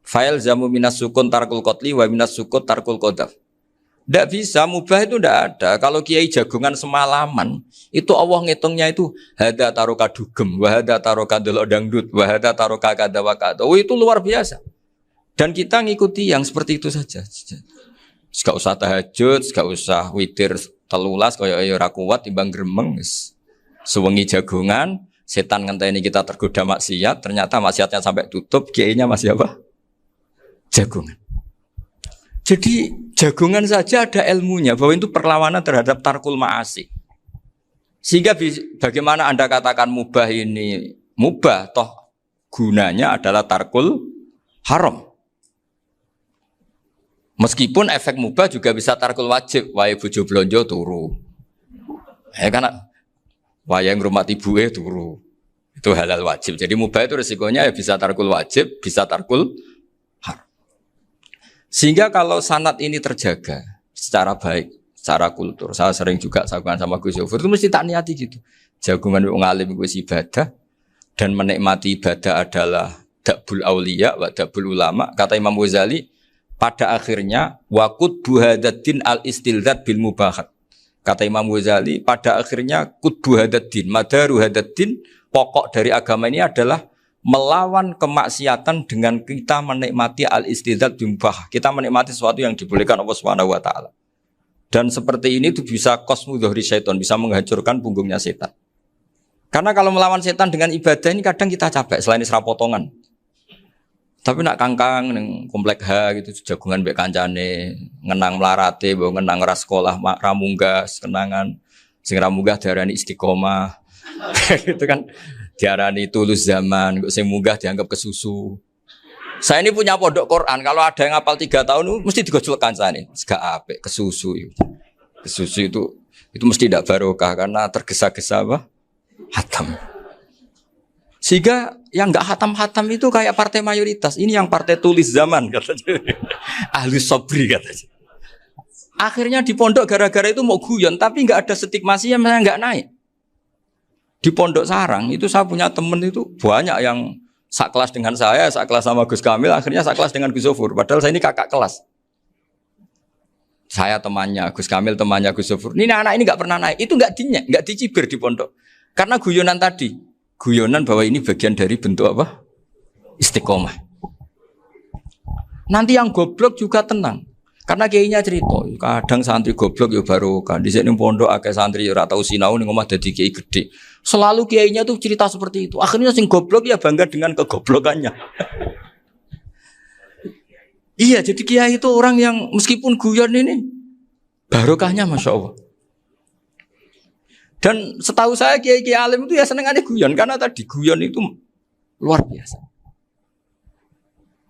Fa'il zamu minas sukun tarkul qatli wa minas sukut tarkul qadaf. Tidak bisa, mubah itu tidak ada. Kalau kiai jagungan semalaman, itu Allah ngitungnya itu hada taroka dugem, wahada taroka delok dangdut, wahada taroka kada wakada. Oh, itu luar biasa. Dan kita ngikuti yang seperti itu saja. Gak usah tahajud, gak usah witir telulas, kaya ora kuat timbang gremeng. Sewengi jagungan, setan ngenteni kita tergoda maksiat, ternyata maksiatnya sampai tutup, kiainya masih apa? Jagungan. Jadi jagungan saja ada ilmunya bahwa itu perlawanan terhadap tarkul ma'asi. Sehingga bagaimana Anda katakan mubah ini mubah, toh gunanya adalah tarkul haram. Meskipun efek mubah juga bisa tarkul wajib, wae bojo blonjo turu. Karena wae ngrumat ibuke turu. Itu halal wajib. Jadi mubah itu resikonya ya bisa tarkul wajib, bisa tarkul haram. Sehingga kalau sanad ini terjaga secara baik, secara kultur, saya sering juga sakuan sama Gus Yofur, itu mesti tak niati gitu. Jagungan wong alim kuwi ibadah dan menikmati ibadah adalah dabul auliya wa dabul ulama. Kata Imam Ghazali, pada akhirnya waqud buhadatin al-istilzat bil mubahat. Kata Imam Ghazali, pada akhirnya qutbu hadatin, madaru hadatin, pokok dari agama ini adalah melawan kemaksiatan dengan kita menikmati al-istidzat bimubah. Kita menikmati sesuatu yang dibolehkan Allah Subhanahu wa taala. Dan seperti ini itu bisa qasmu dhuhri syaitan, bisa menghancurkan punggungnya setan. Karena kalau melawan setan dengan ibadah ini kadang kita capek selain isra potongan. Tapi nak kangkang ning komplek H gitu jagungan mbek kancane, ngenang melarate, mbok ngenang ras sekolah ramunggah, kenangan sing ramunggah diarani istiqomah. Gitu kan. Diarani tulus zaman, kok sing munggah dianggap kesusu. Saya ini punya pondok Quran, kalau ada yang hafal 3 tahun mesti digojol kancane. Gak apik kesusu itu. Kesusu itu mesti tidak barokah karena tergesa-gesa apa? Hatam. Sehingga yang enggak hatam-hatam itu kayak partai mayoritas. Ini yang partai tulis zaman katanya. Ahli sobri katanya. Akhirnya di pondok gara-gara itu mau guyon, tapi enggak ada stigmasinya, enggak naik. Di Pondok Sarang itu saya punya temen itu banyak yang sekelas dengan saya, sekelas sama Gus Kamil, akhirnya sekelas dengan Gus Zofur. Padahal saya ini kakak kelas. Saya temannya, Gus Kamil temannya Gus Zofur. Ini anak ini nggak pernah naik, itu nggak dinyek, nggak dicibir di pondok. Karena guyonan tadi, guyonan bahwa ini bagian dari bentuk apa? Istiqomah. Nanti yang goblok juga tenang. Karena kiainya cerita, kadang santri goblok ya barokah. Di sini pondok akeh santri ora tau sinau ning omah dadi kiai gede. Selalu kiainya tuh cerita seperti itu. Akhirnya sing goblok ya bangga dengan kegoblokannya. Iya, jadi kiai itu orang yang meskipun guyon ini barokahnya Masya Allah. Dan setahu saya kiai-kiai alim itu ya senengannya guyon karena tadi guyon itu luar biasa.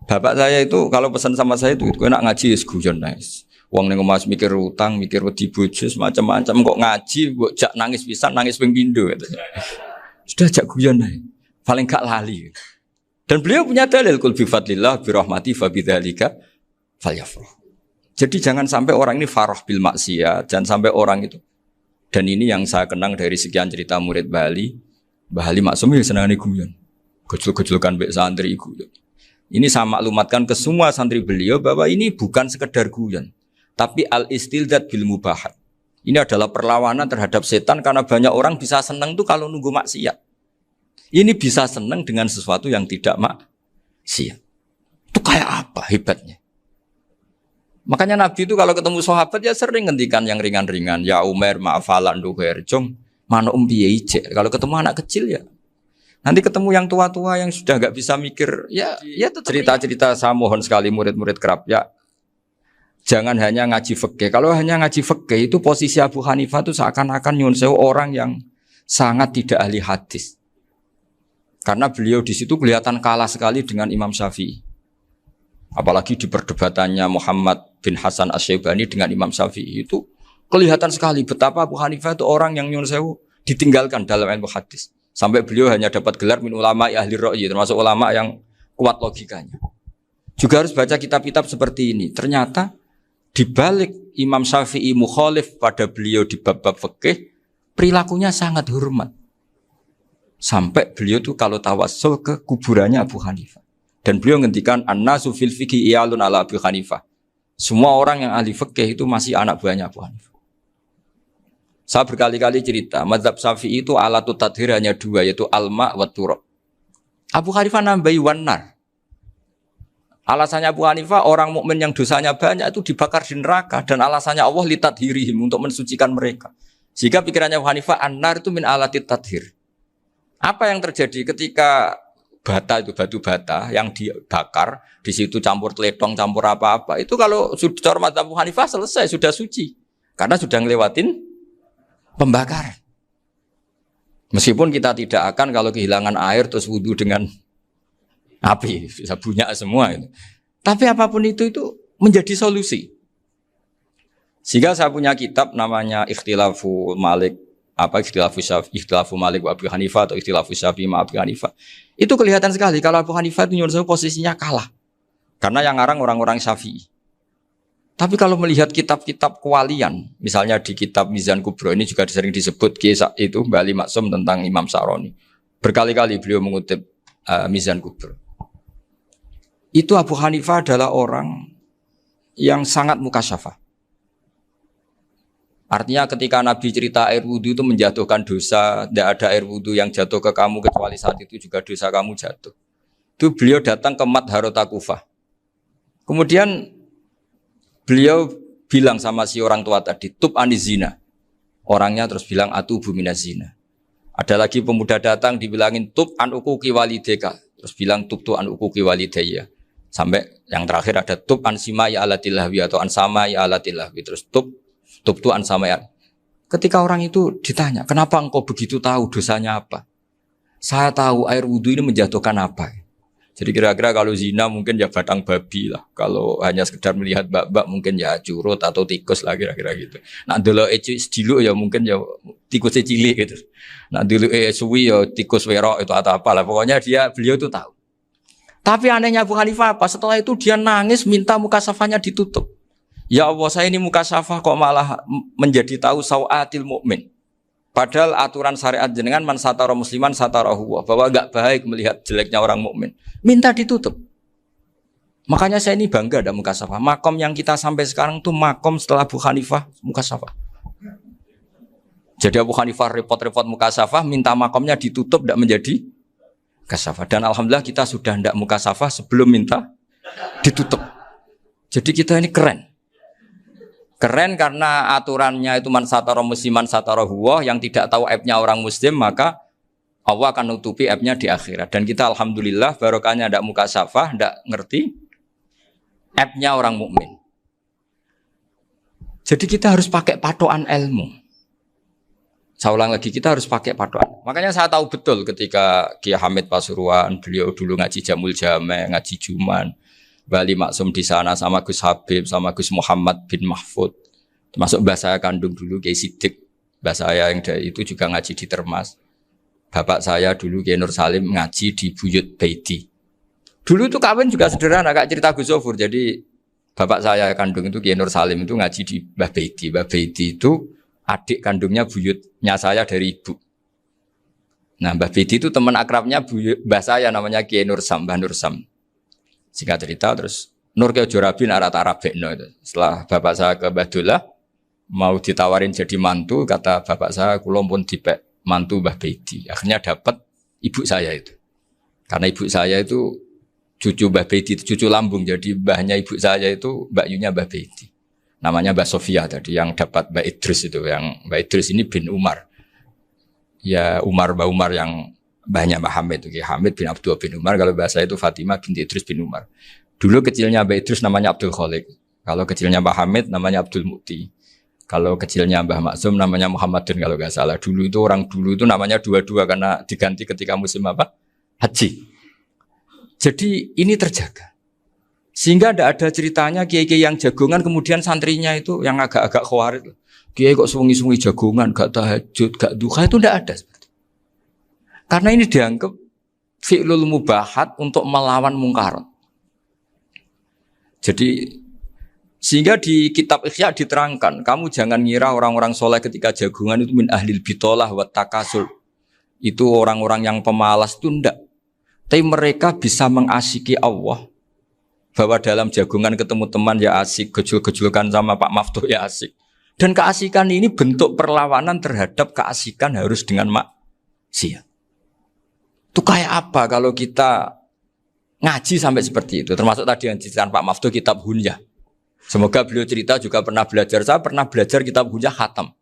Bapak saya itu kalau pesan sama saya itu enak ngaji is guyon nice. Wong ning omah mikir utang, mikir wedi bojo macam-macam kok ngaji mbok jak nangis pisan, nangis ping pindho katanya. Sudah jak guyon ae. Paling gak lali. Dan beliau punya dalil kul bi fadlillah bi rahmati fa bidzalika falyafrah. Jadi jangan sampai orang ini farah bil maksiat, jangan sampai orang itu Dan ini yang saya kenang dari sekian cerita murid Bali. Mbah Ali Maksum ya senangane guyon. Gojol-gojolkan mbek santri iku. Ini saya maklumatkan ke semua santri beliau bahwa ini bukan sekedar guyon, tapi al-istildad bil mubahat. Ini adalah perlawanan terhadap setan karena banyak orang bisa senang tuh kalau nunggu maksiat. Ini bisa senang dengan sesuatu yang tidak maksiat. Itu kayak apa hebatnya? Makanya Nabi itu kalau ketemu sahabat ya sering ngendikan yang ringan-ringan. Ya Umar ma'afalan duher jong mana piye ije. Kalau ketemu anak kecil ya. Nanti ketemu yang tua-tua yang sudah nggak bisa mikir ya cerita-cerita saya mohon sekali murid-murid kerap ya. Jangan hanya ngaji fikih. Kalau hanya ngaji fikih itu posisi Abu Hanifah itu seakan-akan nyun sewu orang yang sangat tidak ahli hadis. Karena beliau di situ kelihatan kalah sekali dengan Imam Syafi'i. Apalagi di perdebatannya Muhammad bin Hasan Asy-Syaibani dengan Imam Syafi'i itu kelihatan sekali betapa Abu Hanifah itu orang yang nyun sewu ditinggalkan dalam ilmu hadis. Sampai beliau hanya dapat gelar min ulama ahli ra'yi, termasuk ulama yang kuat logikanya. Juga harus baca kitab-kitab seperti ini. Ternyata di balik Imam Syafi'i mukhalif pada beliau di bab-bab fikih, perilakunya sangat hormat. Sampai beliau tuh kalau tawassul ke kuburannya Abu Hanifah. Dan beliau ngendikan an-nasu fil fiqhi iyalun ala Abu Hanifah. Semua orang yang ahli fikih itu masih anak buahnya Abu Hanifah. Saya berkali-kali cerita, mazhab Syafi'i itu alatut tadhir hanya dua, yaitu alma wa turab. Abu Hanifah nambahi wanar. Alasannya Abu Hanifah orang mukmin yang dosanya banyak itu dibakar di neraka dan alasannya Allah litadhirihim untuk mensucikan mereka. Sehingga pikirannya Abu Hanifah an-nar itu min alatit tadhir. Apa yang terjadi ketika bata itu batu bata yang dibakar di situ campur teletong campur apa-apa itu kalau sudah mazhab Abu Hanifah selesai sudah suci karena sudah ngelewatin pembakaran. Meskipun kita tidak akan kalau kehilangan air terus wudu dengan api bisa bunyak semua itu. Tapi apapun itu menjadi solusi. Sehingga saya punya kitab namanya Ikhtilafu Malik Ikhtilafu Malik wa Abu Hanifah atau Ikhtilafu Syafi'i ma Abu Hanifah. Itu kelihatan sekali kalau Abu Hanifah itu nyuruh posisinya kalah. Karena yang ngarang orang-orang Syafi'i. Tapi kalau melihat kitab-kitab kewalian, misalnya di kitab Mizan Kubro ini juga sering disebut kisah itu Mbah Ali Maksum tentang Imam Sa'roni. Berkali-kali beliau mengutip Mizan Kubro. Itu Abu Hanifah adalah orang yang sangat mukasyafah. Artinya ketika Nabi cerita air wudhu itu menjatuhkan dosa, tidak ada air wudhu yang jatuh ke kamu kecuali saat itu juga dosa kamu jatuh. Itu beliau datang ke Madharota Kufah. Kemudian beliau bilang sama si orang tua tadi, tub anizina. Orangnya terus bilang atubu minazina. Ada lagi pemuda datang dibilangin tub an ukuki walideka. Terus bilang tub tu an ukuki walidaya. Sampai yang terakhir ada tub an simai alatilahwi atau an samai alatilahwi. Terus tub tu an samai. Ketika orang itu ditanya, kenapa engkau begitu tahu dosanya apa? Saya tahu air wudhu ini menjatuhkan apa. Jadi kira-kira kalau zina mungkin ya batang babi lah. Kalau hanya sekedar melihat bak-bak mungkin ya curut atau tikus lah kira-kira gitu. Nah dulu sediluk ya mungkin ya tikus cilik gitu. Nah dulu suwi ya tikus werok itu atau apalah. Pokoknya beliau itu tahu. Tapi anehnya Abu Hanifah apa? Setelah itu dia nangis minta muka safanya ditutup. Ya Allah saya ini muka safah kok malah menjadi tahu sawatil mukmin. Padahal aturan syariat jenengan man satara musliman satarahu bahwa enggak baik melihat jeleknya orang mukmin. Minta ditutup. Makanya saya ini bangga ada muka safah. Makom yang kita sampai sekarang itu makom setelah Abu Hanifah muka safah. Jadi Abu Hanifah repot-repot muka safah minta makomnya ditutup tidak menjadi muka safah. Dan alhamdulillah kita sudah tidak muka safah sebelum minta ditutup. Jadi kita ini keren. Keren karena aturannya itu man satara musliman satara huwa, yang tidak tahu aibnya orang muslim maka Allah akan nutupi aibnya di akhirat. Dan kita alhamdulillah barokahnya tidak muka syafah, tidak ngerti aibnya orang mukmin. Jadi kita harus pakai patokan ilmu. Saya ulang lagi, kita harus pakai patokan. Makanya saya tahu betul ketika Kiai Hamid Pasuruan, beliau dulu ngaji Jamul Jame, ngaji Juman, Bali Maksum di sana sama Gus Habib, sama Gus Muhammad bin Mahfud. Termasuk mbah saya kandung dulu Kiai Sidik. Mbah saya yang dari itu juga ngaji di Termas. Bapak saya dulu Kiai Nur Salim ngaji di Buyut Baiti. Dulu itu kawin juga sederhana, Kak, cerita Gus Zofur. Jadi bapak saya kandung itu Kiai Nur Salim itu ngaji di Mbah Baiti. Mbah Baiti itu adik kandungnya buyutnya saya dari ibu. Nah, Mbah Bedi itu teman akrabnya mbah saya namanya Kiai Nursam, Mbah Nursam. Singkat cerita terus Nur ke Jorabi Arabekno itu. Setelah bapak saya ke Badullah mau ditawarin jadi mantu, kata bapak saya kula pun dipek mantu Mbah Bedi. Akhirnya dapat ibu saya itu. Karena ibu saya itu cucu Mbah Bedi, cucu lambung. Jadi mbahnya ibu saya itu Mbak Yunya Mbah Bedi. Namanya Mbak Sofia tadi yang dapat Mbak Idris itu. Yang Mbak Idris ini bin Umar. Ya Mbak Umar yang banyak Mbak Hamid, Hamid bin Abdul bin Umar, kalau bahasa itu Fatimah binti Idris bin Umar. Dulu kecilnya Mbak Idris namanya Abdul Khalik, kalau kecilnya Mbak Hamid namanya Abdul Mukti, kalau kecilnya Mbah Maksum namanya Muhammadun kalau nggak salah. Dulu itu orang dulu itu namanya dua-dua karena diganti ketika musim apa? Haji. Jadi ini terjaga. Sehingga tidak ada ceritanya kiai-kiai yang jagongan kemudian santrinya itu yang agak-agak khawatir. Kiai kok sungi-sungi jagongan, gak tahajud, gak duha, itu tidak ada seperti itu. Karena ini dianggap fi'lul mubahat untuk melawan mungkarat. Jadi sehingga di kitab Ikhya diterangkan, kamu jangan ngira orang-orang soleh ketika jagongan itu min ahlil bitolah wa takasul. Itu orang-orang yang pemalas itu tidak. Tapi mereka bisa mengasyiki Allah. Bahwa dalam jagongan ketemu teman ya asik, gejul-gejulkan sama Pak Maftuh ya asik. Dan keasikan ini bentuk perlawanan terhadap keasikan harus dengan maksiat. Itu kayak apa kalau kita ngaji sampai seperti itu. Termasuk tadi yang diceritakan Pak Maftuh kitab Hunyah. Semoga beliau cerita juga pernah belajar. Saya pernah belajar kitab Hunyah khatam.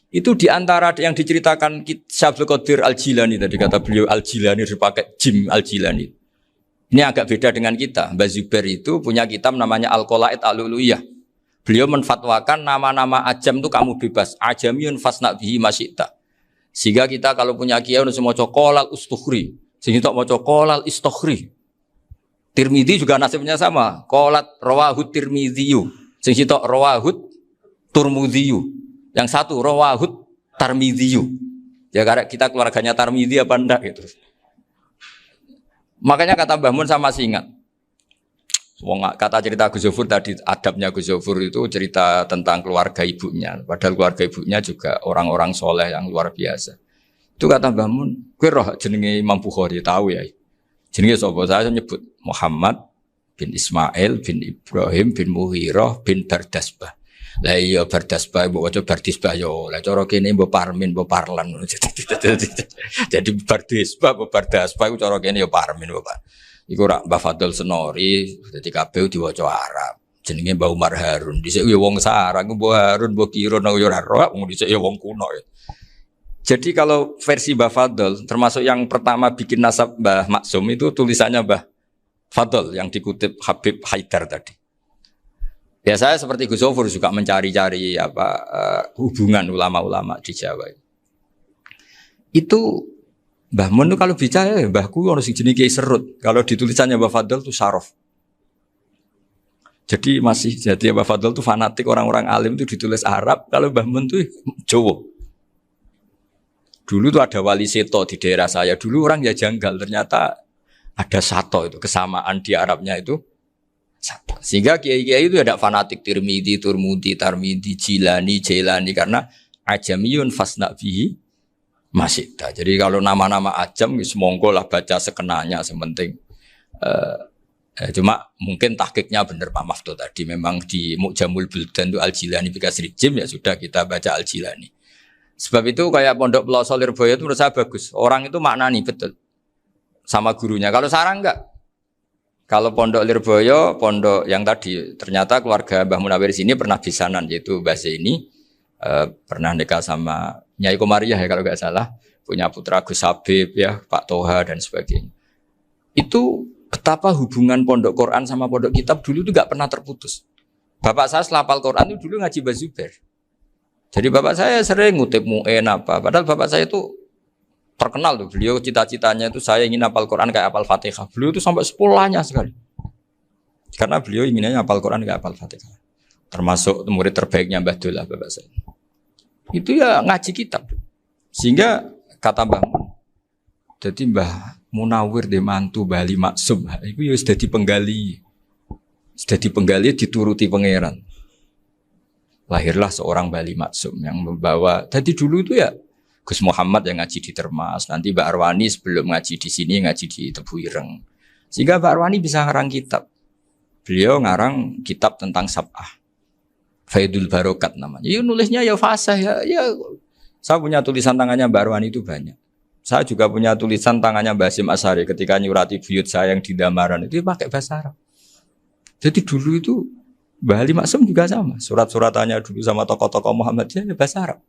Itu diantara yang diceritakan Syabdul Qadir Al-Jilani tadi kata beliau Al-Jilani dipakai Jim Al-Jilani. Ini agak beda dengan kita. Mbah Zubair itu punya kitab namanya Al-Qolaid Al-Uluyah. Beliau menfatwakan nama-nama ajam itu kamu bebas. Ajamiyun fasna bihi masyita. Sehingga kita kalau punya kiai harus mau kolal ustukhri. Sehingga mau kolal istukhri. Tirmidzi juga nasibnya sama. Kolat rawahut tirmidziyu. Sehingga rawahut turmudziyu. Yang satu rawahut tarmidziyu. Ya karena kita keluarganya Tarmidzi apa enggak gitu. Makanya kata Mbah Mun sama masih ingat. Kata cerita Gus Zofur tadi, adabnya Gus Zofur itu cerita tentang keluarga ibunya. Padahal keluarga ibunya juga orang-orang soleh yang luar biasa. Itu kata Mbah Mun, kowe roh jenenge Imam Bukhari tahu ya. Jenenge sapa? Saya nyebut Muhammad bin Ismail bin Ibrahim bin Mughirah bin Bardasbah. Lah iya Bardasbah mbok waca Bardisbah yo. Lah cara kene mbok Parmin mbok Parlan. Jadi Bardisbah mbok Bardasbah iku cara kene yo Parmin Bapak. Iku rak Mbah Fadl Senori, dadi kabeh diwaca Arab. Jenenge Mbah Umar Harun. Dhisik yo wong Sarang, Mbah Harun, Mbah Kirun yo ora roh, wong dhisik yo wong kuno ya. Jadi kalau versi Mbah Fadl, termasuk yang pertama bikin nasab Mbah Maksum itu tulisannya Mbah Fadl yang dikutip Habib Haidar tadi. Ya saya seperti Gus Zofur juga mencari-cari hubungan ulama-ulama di Jawa. Itu Mbah Mun kalau bicara ya mbahku ono sing jenenge Kiai Serut. Kalau ditulisannya Mbah Fadl itu Sarof. Jadi Mbah Fadl itu fanatik orang-orang alim itu ditulis Arab, kalau Mbah Mun itu Jawa. Dulu tuh ada wali seto di daerah saya. Dulu orang ya janggal, ternyata ada sato itu kesamaan di Arabnya itu sato. Sehingga kiai-kiai itu ada fanatik Tirmidzi, Turmudi, Tarmidi, Jilani, Jailani karena ajamiyun fasna bihi masyita. Jadi kalau nama-nama ajam semonggo lah baca sekenanya sementing. Cuma mungkin tahqiqnya benar Pak Maftuh tadi. Memang di Mu'jamul Buldan itu Al-Jilani bikasri jim ya sudah kita baca Al-Jilani. Sebab itu kayak Pondok Pelosok Lirboyo itu menurut saya bagus. Orang itu maknani betul sama gurunya. Kalau Sarang enggak. Kalau Pondok Lirboyo, pondok yang tadi ternyata keluarga Mbah Munawir sini pernah bisanan yaitu Mbah Zaini pernah nikah sama Nyai Komariah ya kalau enggak salah, punya putra Gus Habib ya, Pak Toha dan sebagainya. Itu betapa hubungan pondok Quran sama pondok kitab dulu itu enggak pernah terputus. Bapak saya selapal Quran itu dulu ngaji Mbah Zubair. Jadi bapak saya sering ngutip mu'en apa. Padahal bapak saya itu terkenal tuh. Beliau cita-citanya itu saya ingin hafal Quran kayak hafal Fatihah. Beliau itu sampai sepulahnya sekali. Karena beliau inginnya hafal Quran kayak hafal Fatihah. Termasuk murid terbaiknya Mbah Dullah bapak saya. Itu ya ngaji kitab. Sehingga kata Mbah Mun, jadi Mbah Munawir di mantu Bali Maksum. Itu ya sudah dipenggali. Sudah dipenggali dituruti pangeran. lahirlah seorang Bali Maksum yang membawa. Jadi dulu itu ya Gus Muhammad yang ngaji di Termas, nanti Mbak Arwani sebelum ngaji di sini ngaji di Tebu Ireng. Sehingga Mbak Arwani bisa ngarang kitab. Beliau ngarang kitab tentang Sab'ah. Faidul Barokat namanya. Ya nulisnya ya fasih ya. Saya punya tulisan tangannya Mbak Arwani itu banyak. Saya juga punya tulisan tangannya Mbak Hasyim Asy'ari ketika nyurati buyut saya yang di Damaran itu pakai bahasa Arab. Jadi dulu itu Mbah Ali Maksum juga sama. Surat-suratannya dulu sama tokoh-tokoh Muhammadiyah ya bahasa Arab.